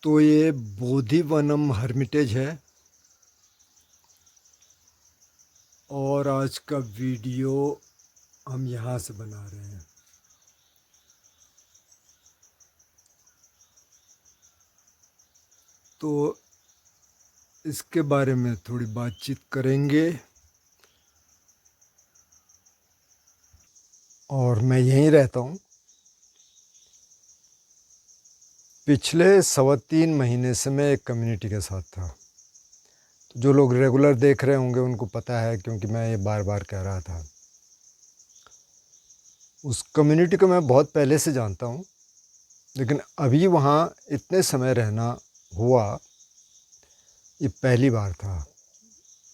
तो ये बोधिवनम हर्मिटेज है और आज का वीडियो हम यहाँ से बना रहे हैं। तो इसके बारे में थोड़ी बातचीत करेंगे और मैं यहीं रहता हूँ। पिछले 3.25 महीने से मैं एक कम्युनिटी के साथ था। तो जो लोग रेगुलर देख रहे होंगे उनको पता है, क्योंकि मैं ये बार बार कह रहा था। उस कम्युनिटी को मैं बहुत पहले से जानता हूँ, लेकिन अभी वहाँ इतने समय रहना हुआ, ये पहली बार था।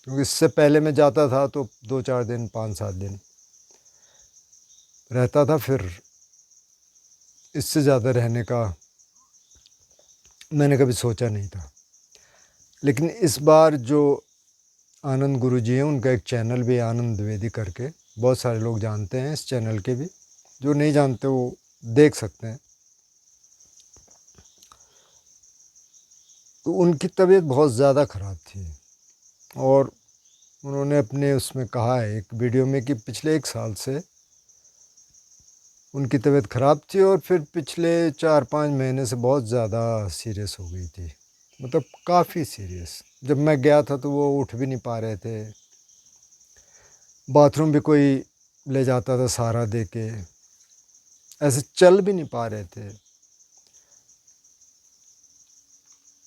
क्योंकि इससे पहले मैं जाता था तो 2-4 दिन 5-7 दिन रहता था, फिर इससे ज़्यादा रहने का मैंने कभी सोचा नहीं था। लेकिन इस बार जो आनंद गुरु जी हैं, उनका एक चैनल भी है आनंद द्विवेदी करके, बहुत सारे लोग जानते हैं इस चैनल के भी, जो नहीं जानते वो देख सकते हैं। तो उनकी तबीयत बहुत ज़्यादा ख़राब थी और उन्होंने अपने उसमें कहा है एक वीडियो में कि पिछले 1 साल से उनकी तबीयत ख़राब थी और फिर पिछले 4-5 महीने से बहुत ज़्यादा सीरियस हो गई थी, मतलब काफ़ी सीरियस। जब मैं गया था तो वो उठ भी नहीं पा रहे थे, बाथरूम भी कोई ले जाता था सहारा दे के, ऐसे चल भी नहीं पा रहे थे,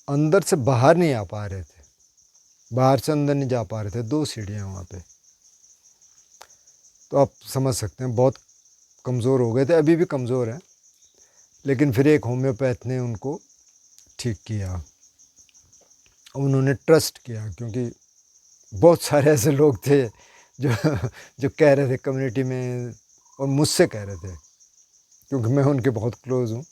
अंदर से बाहर नहीं आ पा रहे थे, बाहर से अंदर नहीं जा पा रहे थे। 2 सीढ़ियाँ वहाँ पे। तो आप समझ सकते हैं बहुत कमज़ोर हो गए थे, अभी भी कमज़ोर हैं। लेकिन फिर एक होम्योपैथ ने उनको ठीक किया, उन्होंने ट्रस्ट किया, क्योंकि बहुत सारे ऐसे लोग थे जो जो कह रहे थे कम्युनिटी में, और मुझसे कह रहे थे, क्योंकि मैं उनके बहुत क्लोज़ हूँ,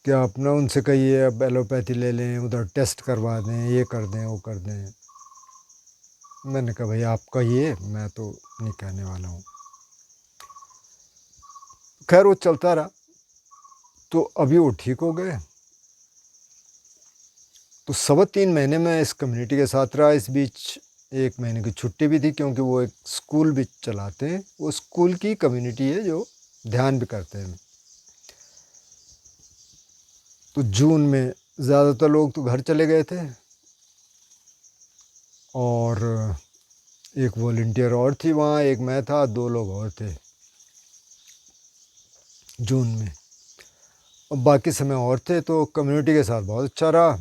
कि आप ना उनसे कहिए अब एलोपैथी ले लें, उधर टेस्ट करवा दें, ये कर दें वो कर दें। मैंने कहा भाई आप कहिए, मैं तो नहीं कहने वाला हूँ। खैर वो चलता रहा, तो अभी वो ठीक हो गए। तो 3.25 महीने में इस कम्युनिटी के साथ रहा। इस बीच 1 महीने की छुट्टी भी थी, क्योंकि वो एक स्कूल भी चलाते हैं। वो स्कूल की कम्युनिटी है जो ध्यान भी करते हैं। तो जून में ज़्यादातर लोग तो घर चले गए थे और एक वॉलंटियर और थी वहाँ, एक मैं था, 2 लोग और थे जून में, और बाकी समय और थे। तो कम्युनिटी के साथ बहुत अच्छा रहा,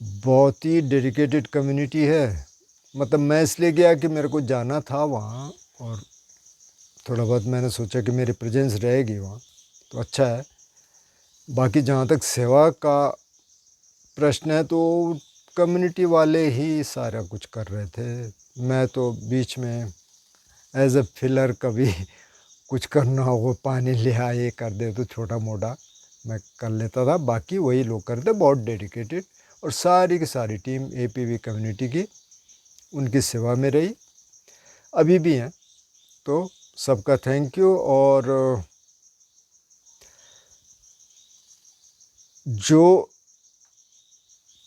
बहुत ही डेडिकेटेड कम्युनिटी है। मतलब मैं इसलिए गया कि मेरे को जाना था वहाँ, और थोड़ा बहुत मैंने सोचा कि मेरी प्रेजेंस रहेगी वहाँ, तो अच्छा है। बाकी जहाँ तक सेवा का प्रश्न है, तो कम्युनिटी वाले ही सारा कुछ कर रहे थे। मैं तो बीच में एज अ फिलर, कभी कुछ करना हो, पानी ले आए, ये कर दे तो छोटा मोटा मैं कर लेता था। बाकी वही लोग करते, बहुत डेडिकेटेड। और सारी की सारी टीम एपीवी कम्युनिटी की उनकी सेवा में रही, अभी भी हैं। तो सबका थैंक यू। और जो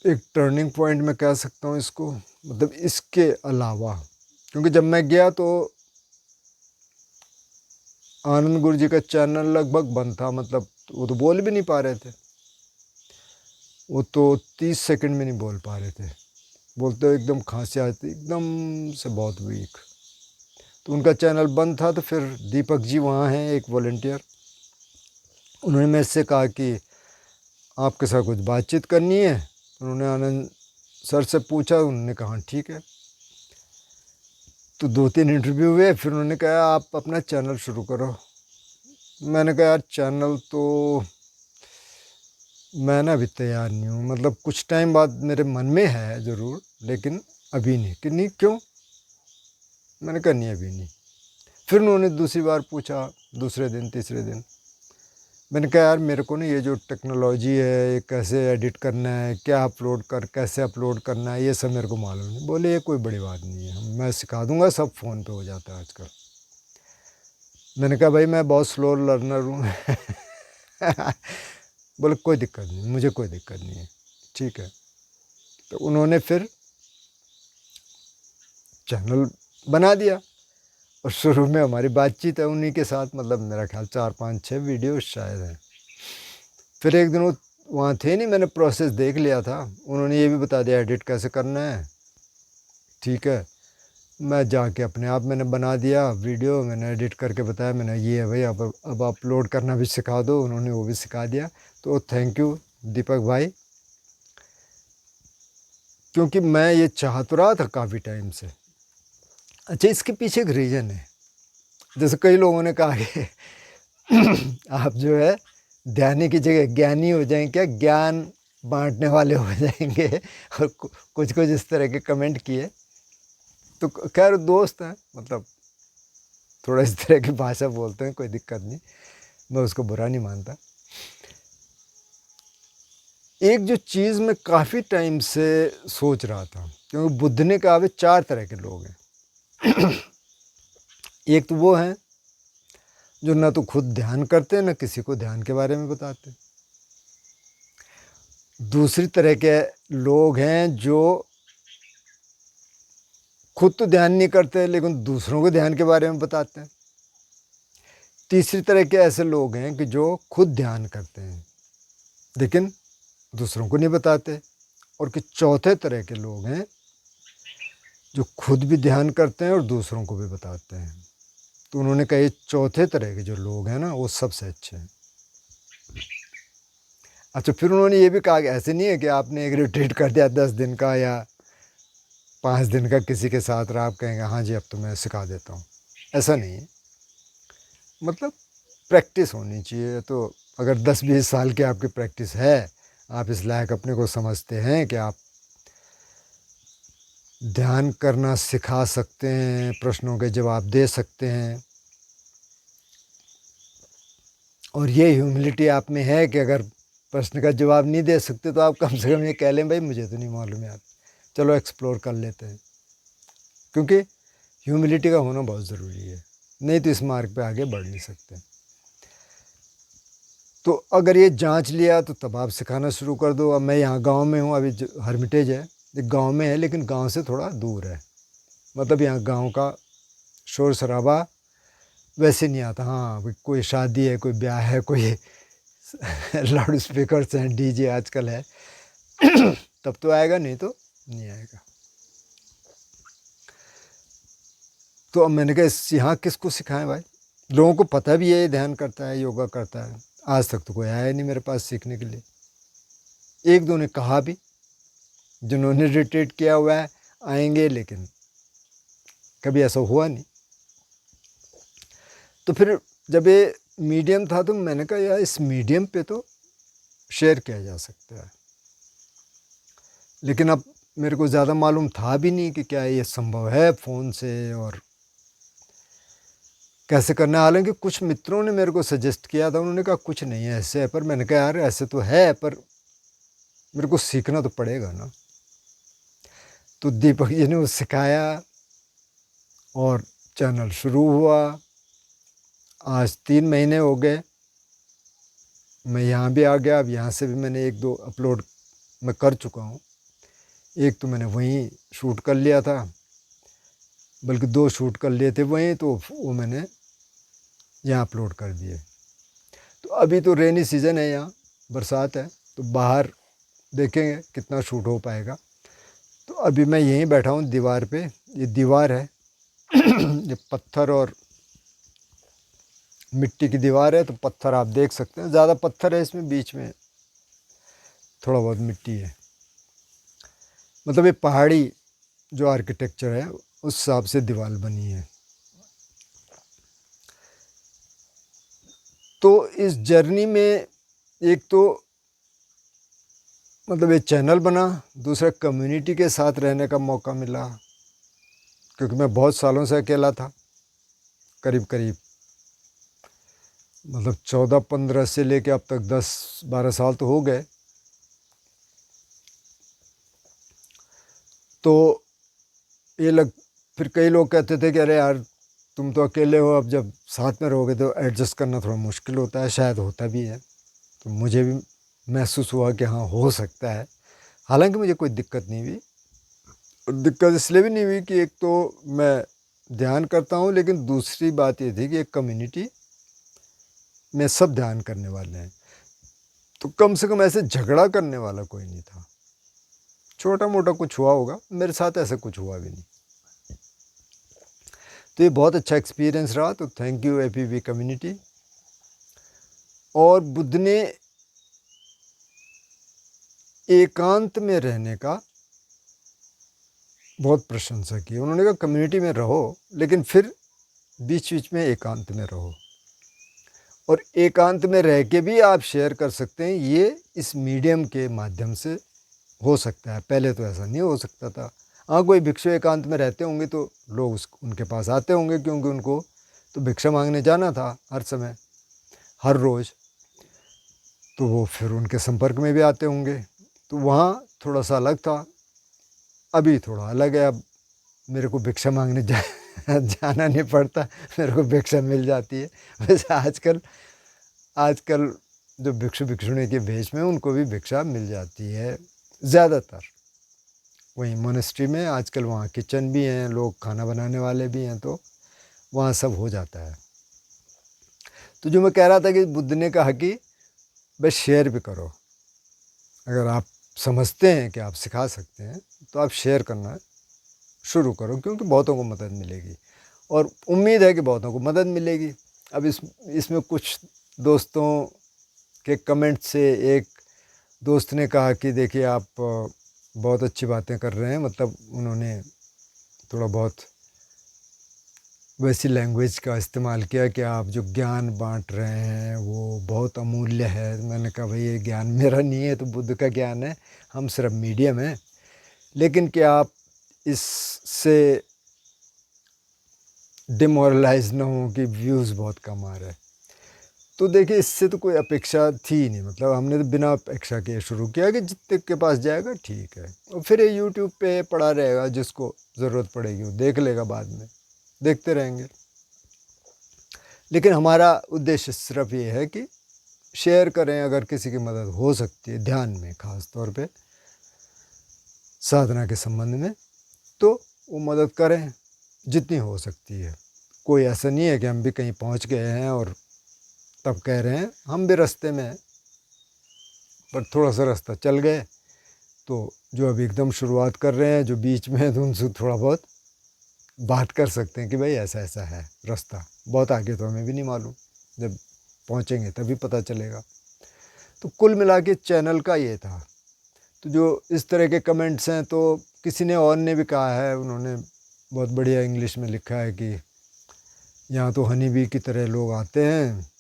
एक टर्निंग पॉइंट मैं कह सकता हूँ इसको, मतलब इसके अलावा, क्योंकि जब मैं गया तो आनंद गुरु जी का चैनल लगभग बंद था, मतलब वो तो बोल भी नहीं पा रहे थे। वो तो 30 सेकंड में नहीं बोल पा रहे थे, बोलते हुए एकदम खांसी आती, एकदम से बहुत वीक। तो उनका चैनल बंद था। तो फिर दीपक जी वहाँ हैं, एक वॉलंटियर, उन्होंने मेरे से कहा कि आपके साथ कुछ बातचीत करनी है। उन्होंने आनंद सर से पूछा, उन्होंने कहा ठीक है। तो 2-3 इंटरव्यू हुए, फिर उन्होंने कहा आप अपना चैनल शुरू करो। मैंने कहा यार चैनल तो मैं ना अभी तैयार नहीं हूँ, मतलब कुछ टाइम बाद मेरे मन में है ज़रूर, लेकिन अभी नहीं। कि नहीं क्यों? मैंने कहा नहीं अभी नहीं। फिर उन्होंने दूसरी बार पूछा, दूसरे दिन तीसरे दिन। मैंने कहा यार मेरे को ना ये जो टेक्नोलॉजी है, ये कैसे एडिट करना है, क्या अपलोड कर, कैसे अपलोड करना है, ये सब मेरे को मालूम नहीं। बोले ये कोई बड़ी बात नहीं है, मैं सिखा दूंगा, सब फ़ोन पे हो जाता है आजकल। मैंने कहा भाई मैं बहुत स्लो लर्नर हूँ बोले कोई दिक्कत नहीं, मुझे कोई दिक्कत नहीं है, ठीक है। तो उन्होंने फिर चैनल बना दिया और शुरू में हमारी बातचीत है उन्हीं के साथ, मतलब मेरा ख्याल 4 5 6 वीडियो शायद हैं। फिर एक दिन वो वहाँ थे नहीं, मैंने प्रोसेस देख लिया था, उन्होंने ये भी बता दिया एडिट कैसे करना है, ठीक है। मैं जाके अपने आप मैंने बना दिया वीडियो, मैंने एडिट करके बताया, मैंने ये है भाई अब अपलोड करना भी सिखा दो, उन्होंने वो भी सिखा दिया। तो थैंक यू दीपक भाई, क्योंकि मैं ये चाह तो रहा था काफ़ी टाइम से। अच्छा, इसके पीछे एक रीज़न है, जैसे कई लोगों ने कहा कि आप जो है ध्यानी की जगह ज्ञानी हो जाएं, क्या ज्ञान बांटने वाले हो जाएंगे, और कुछ कुछ इस तरह के कमेंट किए। तो खैर दोस्त हैं, मतलब थोड़ा इस तरह की भाषा बोलते हैं, कोई दिक्कत नहीं, मैं उसको बुरा नहीं मानता। एक जो चीज़ मैं काफ़ी टाइम से सोच रहा था, क्योंकि बुद्ध ने कहा वे 4 तरह के लोग हैं। एक तो वो हैं जो ना तो खुद ध्यान करते हैं, ना किसी को ध्यान के बारे में बताते। दूसरी तरह के लोग हैं जो खुद तो ध्यान नहीं करते लेकिन दूसरों को ध्यान के बारे में बताते हैं। तीसरी तरह के ऐसे लोग हैं कि जो खुद ध्यान करते हैं लेकिन दूसरों को नहीं बताते। और कि चौथे तरह के लोग हैं जो खुद भी ध्यान करते हैं और दूसरों को भी बताते हैं। तो उन्होंने कहा ये चौथे तरह के जो लोग हैं ना, वो सबसे अच्छे हैं। अच्छा, फिर उन्होंने ये भी कहा कि ऐसे नहीं है कि आपने एक रिट्रीट कर दिया 10 दिन का या 5 दिन का किसी के साथ रहा, आप कहेंगे हाँ जी अब तो मैं सिखा देता हूँ, ऐसा नहीं है। मतलब प्रैक्टिस होनी चाहिए। तो अगर 10 20 साल की आपकी प्रैक्टिस है, आप इस लायक अपने को समझते हैं कि आप ध्यान करना सिखा सकते हैं, प्रश्नों के जवाब दे सकते हैं, और ये ह्यूमिलिटी आप में है कि अगर प्रश्न का जवाब नहीं दे सकते तो आप कम से कम ये कह लें भाई मुझे तो नहीं मालूम यार, चलो एक्सप्लोर कर लेते हैं। क्योंकि ह्यूमिलिटी का होना बहुत ज़रूरी है, नहीं तो इस मार्ग पे आगे बढ़ नहीं सकते। तो अगर ये जांच लिया तो तब आप सिखाना शुरू कर दो। अब मैं यहाँ गांव में हूँ, अभी हर्मिटेज है, एक गांव में है लेकिन गांव से थोड़ा दूर है, मतलब यहाँ गांव का शोर शराबा वैसे नहीं आता। हाँ, कोई शादी है, कोई ब्याह है, कोई लाउड स्पीकर्स हैं, डीजे आजकल है, तब तो आएगा, नहीं तो नहीं आएगा। तो अब मैंने कहा यहाँ किसको सिखाएं भाई, लोगों को पता भी है ध्यान करता है, योगा करता है, आज तक तो कोई आया नहीं मेरे पास सीखने के लिए। एक दो ने कहा भी, जिन्होंने रिट्रीट किया हुआ है आएंगे, लेकिन कभी ऐसा हुआ नहीं। तो फिर जब ये मीडियम था तो मैंने कहा यार इस मीडियम पे तो शेयर किया जा सकता है, लेकिन अब मेरे को ज़्यादा मालूम था भी नहीं कि क्या ये संभव है फ़ोन से और कैसे करना है। हालांकि कुछ मित्रों ने मेरे को सजेस्ट किया था, उन्होंने कहा कुछ नहीं है ऐसे है, पर मैंने कहा यार ऐसे तो है पर मेरे को सीखना तो पड़ेगा ना। तो दीपक जी ने वो सिखाया और चैनल शुरू हुआ। आज 3 महीने हो गए, मैं यहाँ भी आ गया। अब यहाँ से भी मैंने 1 2 अपलोड मैं कर चुका हूँ। एक तो मैंने वहीं शूट कर लिया था, बल्कि 2 शूट कर लिए थे वहीं, तो वो मैंने यहाँ अपलोड कर दिए। तो अभी तो रेनी सीज़न है, यहाँ बरसात है, तो बाहर देखेंगे कितना शूट हो पाएगा। तो अभी मैं यहीं बैठा हूँ दीवार पे, ये दीवार है ये पत्थर और मिट्टी की दीवार है, तो पत्थर आप देख सकते हैं, ज़्यादा पत्थर है इसमें, बीच में थोड़ा बहुत मिट्टी है। मतलब ये पहाड़ी जो आर्किटेक्चर है उस हिसाब से दीवार बनी है। तो इस जर्नी में एक तो मतलब ये चैनल बना, दूसरा कम्युनिटी के साथ रहने का मौका मिला, क्योंकि मैं बहुत सालों से अकेला था, करीब करीब मतलब 14 15 से लेके अब तक 10 12 साल तो हो गए। तो ये फिर कई लोग कहते थे कि अरे यार तुम तो अकेले हो, अब जब साथ में रहोगे तो एडजस्ट करना थोड़ा मुश्किल होता है, शायद होता भी है। तो मुझे भी महसूस हुआ कि हाँ हो सकता है। हालांकि मुझे कोई दिक्कत नहीं हुई, और दिक्कत इसलिए भी नहीं हुई कि एक तो मैं ध्यान करता हूँ, लेकिन दूसरी बात ये थी कि एक कम्युनिटी में सब ध्यान करने वाले हैं, तो कम से कम ऐसे झगड़ा करने वाला कोई नहीं था। छोटा मोटा कुछ हुआ होगा, मेरे साथ ऐसा कुछ हुआ भी नहीं। तो ये बहुत अच्छा एक्सपीरियंस रहा। तो थैंक यू APV कम्युनिटी। और बुद्ध ने एकांत में रहने का बहुत प्रशंसा की। उन्होंने कहा कम्युनिटी में रहो, लेकिन फिर बीच बीच में एकांत में रहो, और एकांत में रह के भी आप शेयर कर सकते हैं। ये इस मीडियम के माध्यम से हो सकता है। पहले तो ऐसा नहीं हो सकता था। हाँ, कोई भिक्षु एकांत में रहते होंगे तो लोग उनके पास आते होंगे, क्योंकि उनको तो भिक्षा मांगने जाना था हर समय, हर रोज़, तो वो फिर उनके संपर्क में भी आते होंगे। तो वहाँ थोड़ा सा अलग था, अभी थोड़ा अलग है। अब मेरे को भिक्षा मांगने जाना नहीं पड़ता, मेरे को भिक्षा मिल जाती है। वैसे आजकल आजकल जो भिक्षु भिक्षुणी के भेष में उनको भी भिक्षा मिल जाती है ज़्यादातर। वहीं मोनेस्ट्री में आजकल वहाँ किचन भी हैं, लोग खाना बनाने वाले भी हैं, तो वहाँ सब हो जाता है। तो जो मैं कह रहा था कि बुद्ध ने कहा कि बस शेयर भी करो। अगर आप समझते हैं कि आप सिखा सकते हैं तो आप शेयर करना शुरू करो, क्योंकि बहुतों को मदद मिलेगी, और उम्मीद है कि बहुतों को मदद मिलेगी। अब इसमें कुछ दोस्तों के कमेंट से एक दोस्त ने कहा कि देखिए आप बहुत अच्छी बातें कर रहे हैं, मतलब उन्होंने थोड़ा बहुत वैसी लैंग्वेज का इस्तेमाल किया कि आप जो ज्ञान बांट रहे हैं वो बहुत अमूल्य है। मैंने कहा भाई ये ज्ञान मेरा नहीं है, तो बुद्ध का ज्ञान है, हम सिर्फ मीडियम हैं। लेकिन क्या आप इससे डिमोरलाइज ना हो कि व्यूज़ बहुत कम आ रहे हैं। तो देखिए इससे तो कोई अपेक्षा थी नहीं, मतलब हमने तो बिना अपेक्षा के शुरू किया कि जितने के पास जाएगा ठीक है, और फिर ये यूट्यूब पे पड़ा रहेगा, जिसको ज़रूरत पड़ेगी वो देख लेगा, बाद में देखते रहेंगे। लेकिन हमारा उद्देश्य सिर्फ ये है कि शेयर करें, अगर किसी की मदद हो सकती है ध्यान में, ख़ास तौर पे साधना के संबंध में, तो वो मदद करें जितनी हो सकती है। कोई ऐसा नहीं है कि हम भी कहीं पहुंच गए हैं और तब कह रहे हैं, हम भी रास्ते में हैं, पर थोड़ा सा रास्ता चल गए। तो जो अभी एकदम शुरुआत कर रहे हैं, जो बीच में है, तो उनसे थोड़ा बहुत बात कर सकते हैं कि भाई ऐसा ऐसा है रास्ता, बहुत आगे तो हमें भी नहीं मालूम, जब पहुंचेंगे तभी पता चलेगा। तो कुल मिला के चैनल का ये था। तो जो इस तरह के कमेंट्स हैं, तो किसी ने और ने भी कहा है, उन्होंने बहुत बढ़िया इंग्लिश में लिखा है कि यहाँ तो हनी बी की तरह लोग आते हैं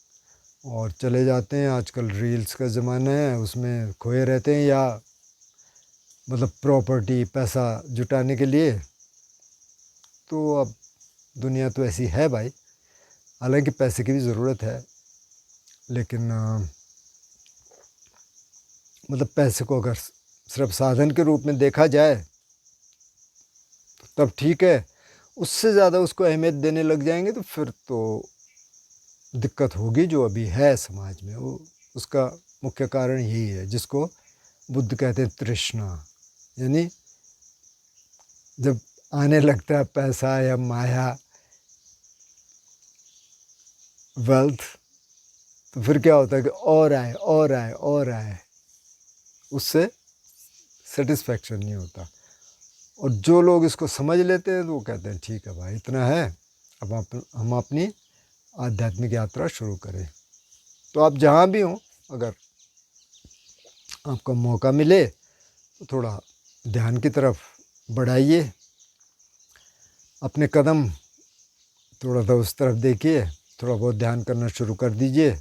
और चले जाते हैं। आजकल रील्स का ज़माना है, उसमें खोए रहते हैं, या मतलब प्रॉपर्टी, पैसा जुटाने के लिए। तो अब दुनिया तो ऐसी है भाई, हालांकि पैसे की भी ज़रूरत है, लेकिन मतलब पैसे को अगर सिर्फ साधन के रूप में देखा जाए तो तब ठीक है। उससे ज़्यादा उसको अहमियत देने लग जाएंगे तो फिर तो दिक्कत होगी। जो अभी है समाज में, वो उसका मुख्य कारण यही है, जिसको बुद्ध कहते हैं तृष्णा। यानी जब आने लगता है पैसा या माया, वेल्थ, तो फिर क्या होता है कि और आए और आए और आए, उससे सेटिस्फैक्शन नहीं होता। और जो लोग इसको समझ लेते हैं तो वो कहते हैं ठीक है भाई, इतना है, अब हम अपनी आध्यात्मिक यात्रा शुरू करें। तो आप जहाँ भी हों, अगर आपको मौका मिले तो थोड़ा ध्यान की तरफ बढ़ाइए अपने कदम, थोड़ा सा उस तरफ देखिए, थोड़ा बहुत ध्यान करना शुरू कर दीजिए।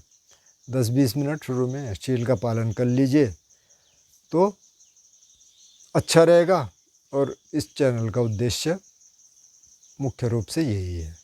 10-20 मिनट शुरू में शील का पालन कर लीजिए तो अच्छा रहेगा। और इस चैनल का उद्देश्य मुख्य रूप से यही है।